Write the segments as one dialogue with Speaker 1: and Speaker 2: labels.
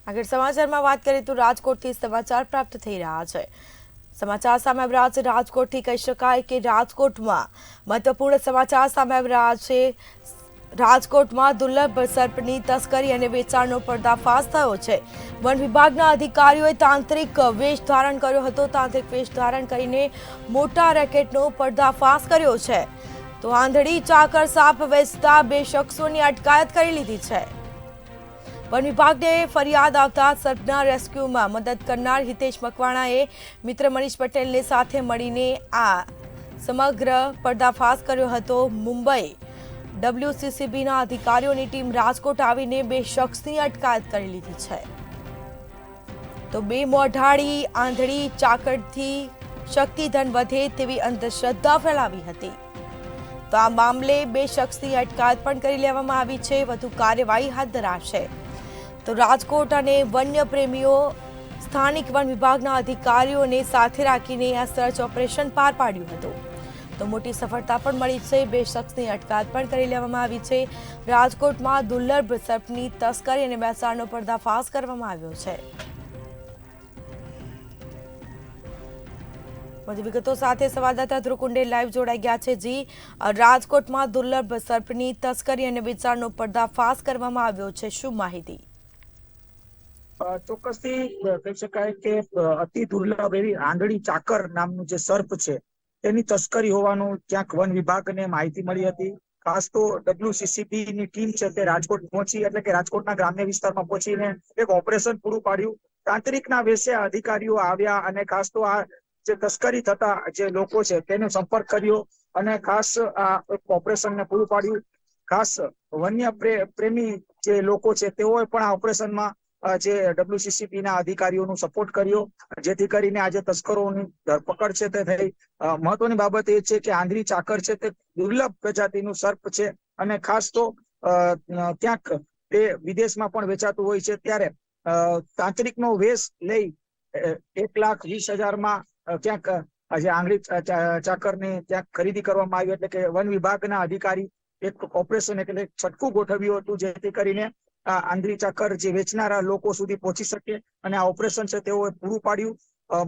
Speaker 1: આગળ સમાચારમાં વાત કરીએ તો રાજકોટથી સમાચાર પ્રાપ્ત થઈ રહ્યા છે। સમાચાર સામે આવી રહ્યા છે રાજકોટથી। કહી શકાય કે રાજકોટમાં મહત્વપૂર્ણ સમાચાર સામે આવી રહ્યા છે। રાજકોટમાં દુર્લભ સર્પની તસ્કરી અને વેચાણનો પર્દાફાશ થયો છે। વન વિભાગના અધિકારીઓએ તાંત્રિક વેશ ધારણ કર્યો હતો। તાંત્રિક વેશ ધારણ કરીને મોટા રેકેટનો પર્દાફાશ કર્યો છે। તો આંધળી ચાકર સાપ વેચતા 2 શખ્સોની અટકાયત કરી લીધી છે। वन विभाग ने फरियाद आवता सर्पना रेस्क्यू में मदद करनार हितेश मकवाणाए मित्र मनीष पटेल ने साथे मळीने आ समग्र पर्दाफाश कर्यो हतो। मुंबई WCCB ना अधिकारीओनी टीम राजकोट आवीने 2 शख्सनी अटकायत करी लीधी छे। तो 2 मोढाड़ी आंधળી ચાકરથી શક્તિધન વધે તેવી અંધશ્રદ્ધા ફેલાવી હતી। તો આ મામલે 2 શખ્સની અટકાયત પણ કરી લેવામાં આવી છે। વધુ કાર્યવાહી હાથ ધરાશે। તો રાજકોટ અને વન્ય પ્રેમીઓ સ્થાનિક વન વિભાગના અધિકારીઓને સાથે રાખીને આ સર્ચ ઓપરેશન પાર પાડ્યું હતું। તો મોટી સફળતા પણ મળી છે। 2 શખ્સની અટકાયત પણ કરી લેવામાં આવી છે। રાજકોટમાં દુર્લભ સર્પની તસ્કરી અને વેચાણનો પર્દાફાશ કરવામાં આવ્યો છે। વધુ વિગતો સાથે સંવાદદાતા ધ્રુવકુંડે લાઈવ જોડાઈ ગયા છે। જી, રાજકોટમાં દુર્લભ સર્પની તસ્કરી અને વેચાણનો પર્દાફાશ કરવામાં આવ્યો છે, શું માહિતી?
Speaker 2: ચોક્કસથી કહી શકાય કે અતિ દુર્લભ એવી આંધળી ચાકર નામનું જે સર્પ છે તેની તસ્કરી હોવાનું ક્યાંક વન વિભાગને માહિતી મળી હતી। ખાસ તો WCCB ની ટીમ છે તે રાજકોટ પહોંચી, એટલે કે રાજકોટના ગ્રામ્ય વિસ્તારમાં પહોંચીને એક ઓપરેશન પૂરું પાડ્યું। તાંત્રિકના વેશે અધિકારીઓ આવ્યા અને ખાસ તો આ જે તસ્કરી થતા જે લોકો છે તેનો સંપર્ક કર્યો અને ખાસ આ ઓપરેશનને પૂરું પાડ્યું। ખાસ વન્ય પ્રેમી જે લોકો છે તેઓએ પણ આ ઓપરેશનમાં જે WCCB ના અધિકારીઓનો સપોર્ટ કર્યો, જેથી કરીને આજે તસ્કરોની ધરપકડ છે તે થઈ। મહત્વની બાબત એ છે કે આંધળી ચાકર છે તે દુર્લભ પ્રજાતિનું સર્પ છે અને ખાસ તો ક્યાંક તે વિદેશમાં પણ વેચાતું હોય છે। ત્યારે તાંત્રિકનો વેશ લઈ 1,20,000 ક્યાંક આજે આંધળી ચાકરની ક્યાંક ખરીદી કરવામાં આવી, એટલે કે વન વિભાગના અધિકારી એક ઓપરેશન એટલે છટકું ગોઠવ્યું હતું, જેથી કરીને આ આંધળી ચાકર જે વેચનારા લોકો સુધી પહોંચી શકે અને આ ઓપરેશન છે તેઓએ પૂરું પાડ્યું।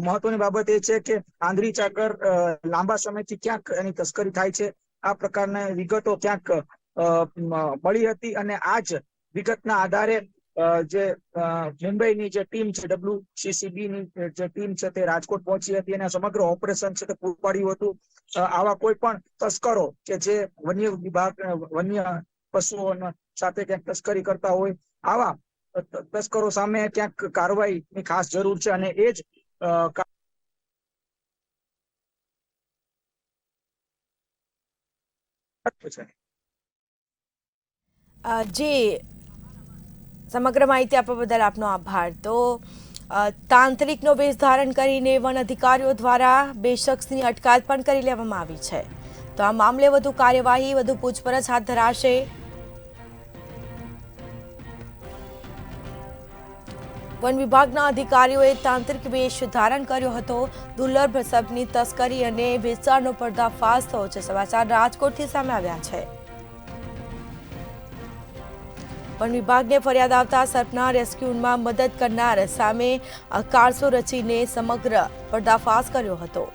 Speaker 2: મહત્વની બાબત એ છે કે આંધળી ચાકર લાંબા સમયથી ક્યાંક એની તસ્કરી થાય છે, આ પ્રકારની વિગતો ક્યાંક મળી હતી અને આ જ વિગતના આધારે જે મુંબઈની જે ટીમ છે WCCB ની જે ટીમ છે તે રાજકોટ પહોંચી હતી અને સમગ્ર ઓપરેશન છે તે પૂરું પાડ્યું હતું। આવા કોઈ પણ તસ્કરો કે જે વન્ય વિભાગ વન્ય પશુઓ સાથે ક્યાંક તસ્કરી કરતા હોય, આવા તસ્કરો સામે ક્યાંક કાર્યવાહીની ખાસ જરૂર છે અને એ જ
Speaker 1: જી, સમગ્ર માહિતી આપવા બદલ આપનો આભાર। તો તાંત્રિકનો વેશ ધારણ કરીને વન અધિકારીઓ દ્વારા 2 શખ્સની અટકાયત પણ કરી લેવામાં આવી છે। તો આ મામલે વધુ કાર્યવાહી, વધુ પૂછપરછ હાથ ધરાશે। વન વિભાગના અધિકારીઓએ તાંત્રિક વેશ ધારણ કર્યો હતો। દુર્લભ સર્પની તસ્કરી અને વેચાણનો પર્દાફાશ થયો છે। સમાચાર રાજકોટથી સામે આવ્યા છે। વન વિભાગને ફરિયાદ આવતા સર્પના રેસ્ક્યુમાં મદદ કરનાર સામે કારસો રચીને સમગ્ર પર્દાફાશ કર્યો હતો।